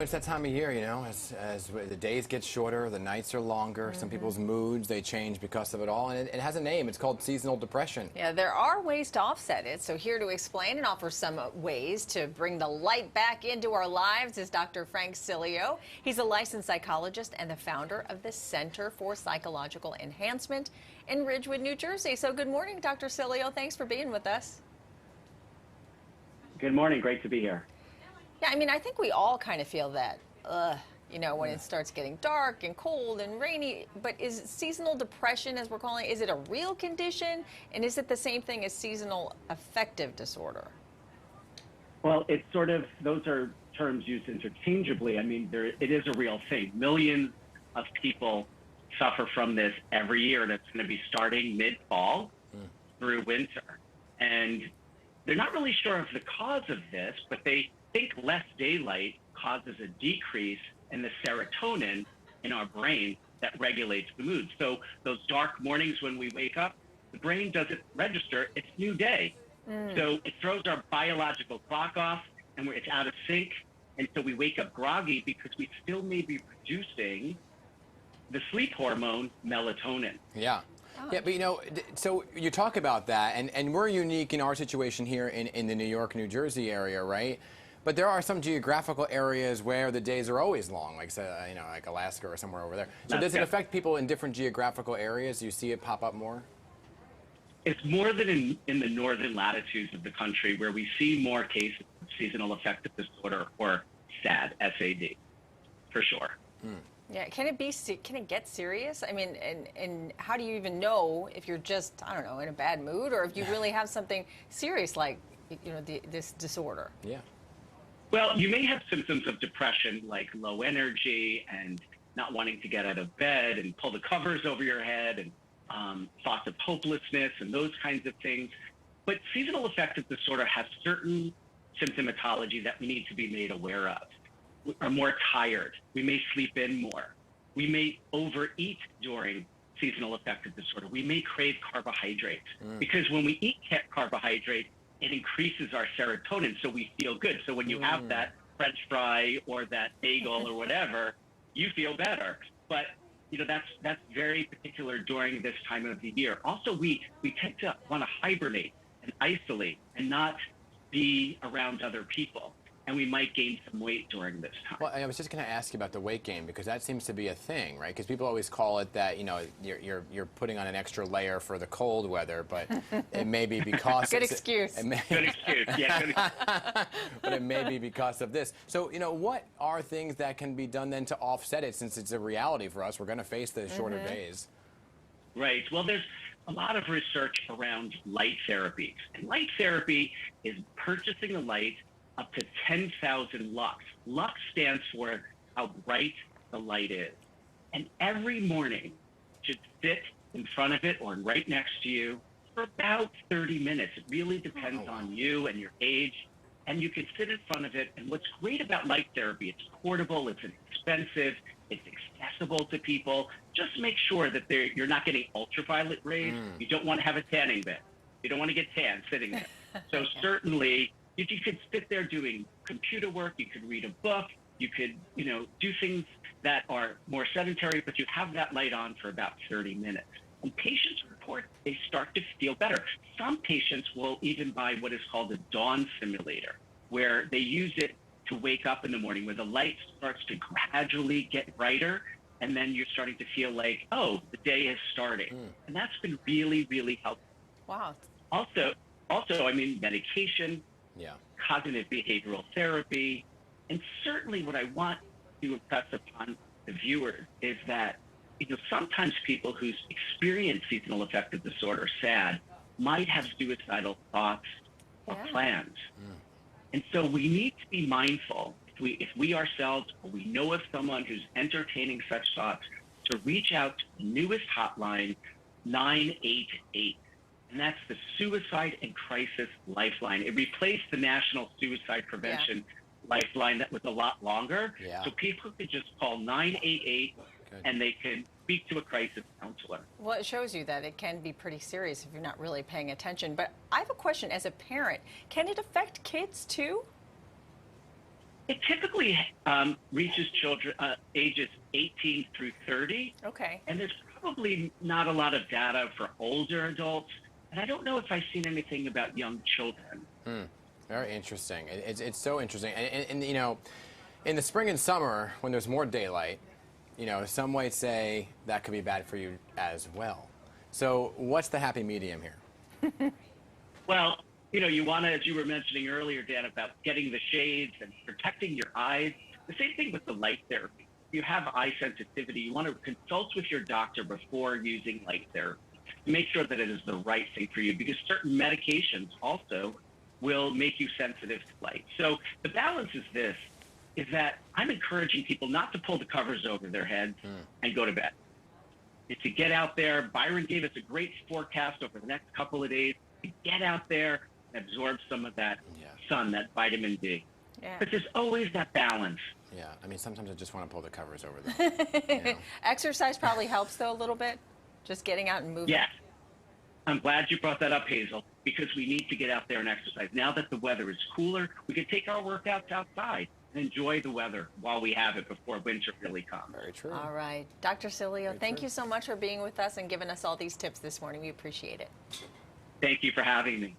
It's that time of year, as the days get shorter, the nights are longer. Some people's moods, they change because of it all. And it has a name. It's called seasonal depression. Yeah, there are ways to offset it. So here to explain and offer some ways to bring the light back into our lives is Dr. Frank Cilio. He's a licensed psychologist and the founder of the Center for Psychological Enhancement in Ridgewood, New Jersey. So good morning, Dr. Cilio. Thanks for being with us. Good morning. Great to be here. Yeah, I think we all kind of feel that, when it starts getting dark and cold and rainy. But is seasonal depression, as we're calling it, is it a real condition? And is it the same thing as seasonal affective disorder? Well, it's sort of, those are terms used interchangeably. It is a real thing. Millions of people suffer from this every year, and it's going to be starting mid-fall through winter. And they're not really sure of the cause of this, but they think less daylight causes a decrease in the serotonin in our brain that regulates the mood. So those dark mornings when we wake up, the brain doesn't register, it's new day. So it throws our biological clock off and it's out of sync. And so we wake up groggy because we still may be producing the sleep hormone melatonin. Yeah. Yeah, but so you talk about that, and we're unique in our situation here in the New York, New Jersey area, right? But there are some geographical areas where the days are always long, like like Alaska or somewhere over there. So does it affect people in different geographical areas? Do you see it pop up more? It's more than in the northern latitudes of the country where we see more cases of seasonal affective disorder or SAD, S-A-D, for sure. Yeah, can it get serious? And how do you even know if you're just, in a bad mood, or if you really have something serious like, this disorder? Yeah. Well, you may have symptoms of depression like low energy and not wanting to get out of bed and pull the covers over your head and thoughts of hopelessness and those kinds of things. But seasonal affective disorder has certain symptomatology that we need to be made aware of. We are more tired. We may sleep in more. We may overeat during seasonal affective disorder. We may crave carbohydrates because when we eat carbohydrates, it increases our serotonin, so we feel good. So when you have that French fry or that bagel or whatever, you feel better. But that's very particular during this time of the year. Also, we tend to want to hibernate and isolate and not be around other people. And we might gain some weight during this time. Well, I was just going to ask you about the weight gain, because that seems to be a thing, right? Because people always call it that, you're putting on an extra layer for the cold weather, but it may be because good excuse. Good excuse. Yeah, good excuse. But it may be because of this. So, what are things that can be done then to offset it, since it's a reality for us? We're going to face the shorter days. Right. Well, there's a lot of research around light therapy. And light therapy is purchasing a light up to 10,000 lux. Lux stands for how bright the light is. And every morning, you should sit in front of it or right next to you for about 30 minutes. It really depends on you and your age. And you can sit in front of it. And what's great about light therapy, it's portable, it's inexpensive, it's accessible to people. Just make sure that you're not getting ultraviolet rays. You don't want to have a tanning bed. You don't want to get tan sitting there. So certainly, you could sit there doing computer work, you could read a book, you could, do things that are more sedentary, but you have that light on for about 30 minutes. And patients report they start to feel better. Some patients will even buy what is called a dawn simulator, where they use it to wake up in the morning, where the light starts to gradually get brighter, and then you're starting to feel like, oh, the day is starting. And that's been really, really helpful. Wow. Also, medication, cognitive behavioral therapy, and certainly what I want to impress upon the viewers is that sometimes people who experience seasonal affective disorder, SAD, might have suicidal thoughts or plans. And so we need to be mindful, if we ourselves or we know of someone who's entertaining such thoughts, to reach out to the newest hotline, 988. And that's the Suicide and Crisis Lifeline. It replaced the National Suicide Prevention Lifeline that was a lot longer. So people could just call 988 and they can speak to a crisis counselor. Well, it shows you that it can be pretty serious if you're not really paying attention. But I have a question as a parent. Can it affect kids too? It typically reaches children ages 18 through 30, Okay. and there's probably not a lot of data for older adults. And I don't know if I've seen anything about young children. Very interesting. It's so interesting. And, you know, in the spring and summer, when there's more daylight, you know, some might say that could be bad for you as well. So what's the happy medium here? Well, you know, you want to, as you were mentioning earlier, Dan, about getting the shades and protecting your eyes. The same thing with the light therapy. If you have eye sensitivity, you want to consult with your doctor before using light therapy to make sure that it is the right thing for you, because certain medications also will make you sensitive to light. So the balance is this, is that I'm encouraging people not to pull the covers over their heads and go to bed. It's to get out there. Byron gave us a great forecast over the next couple of days to get out there and absorb some of that sun, that vitamin D. Yeah. But there's always that balance. Yeah, I mean, sometimes I just want to pull the covers over them. You know? Exercise probably helps, though, a little bit. Just getting out and moving. Yes. I'm glad you brought that up, Hazel, because we need to get out there and exercise. Now that the weather is cooler, we can take our workouts outside and enjoy the weather while we have it before winter really comes. Very true. All right. Dr. Cilio, thank true. you so much for being with us and giving us all these tips this morning. We appreciate it. Thank you for having me.